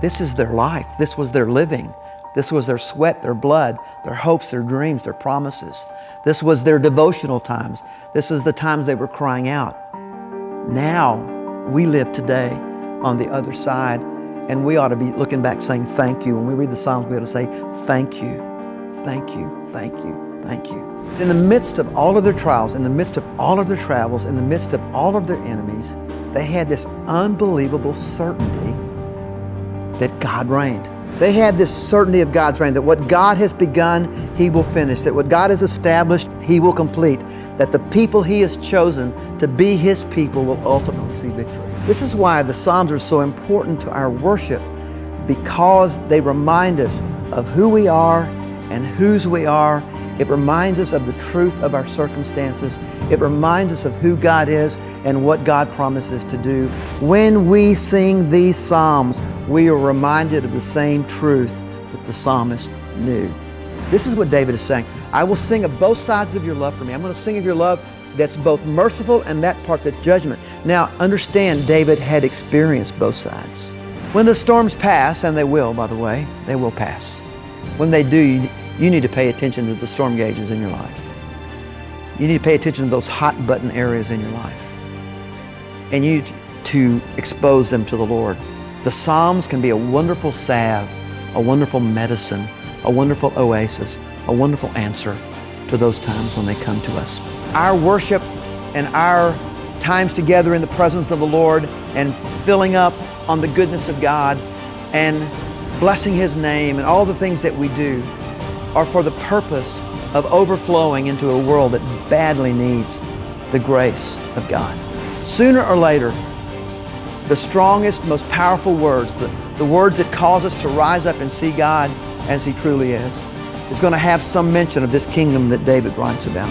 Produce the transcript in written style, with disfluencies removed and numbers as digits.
This is their life. This was their living. This was their sweat, their blood, their hopes, their dreams, their promises. This was their devotional times. This is the times they were crying out. Now, we live today on the other side, and we ought to be looking back saying thank you. When we read the Psalms, we ought to say thank you, thank you, thank you, thank you. In the midst of all of their trials, in the midst of all of their travels, in the midst of all of their enemies, they had this unbelievable certainty that God reigned. They had this certainty of God's reign, that what God has begun, He will finish, that what God has established, He will complete, that the people He has chosen to be His people will ultimately see victory. This is why the Psalms are so important to our worship, because they remind us of who we are and whose we are. It reminds us of the truth of our circumstances. It reminds us of who God is and what God promises to do. When we sing these Psalms, we are reminded of the same truth that the psalmist knew. This is what David is saying. I will sing of both sides of your love for me. I'm going to sing of your love that's both merciful and that part that's judgment. Now, understand, David had experienced both sides. When the storms pass, and they will, by the way, they will pass. When they do, you need to pay attention to the storm gauges in your life. You need to pay attention to those hot button areas in your life. And you need to expose them to the Lord. The Psalms can be a wonderful salve, a wonderful medicine, a wonderful oasis, a wonderful answer to those times when they come to us. Our worship and our times together in the presence of the Lord and filling up on the goodness of God and blessing His name and all the things that we do are for the purpose of overflowing into a world that badly needs the grace of God. Sooner or later, the strongest, most powerful words, the words that cause us to rise up and see God as He truly is going to have some mention of this kingdom that David writes about.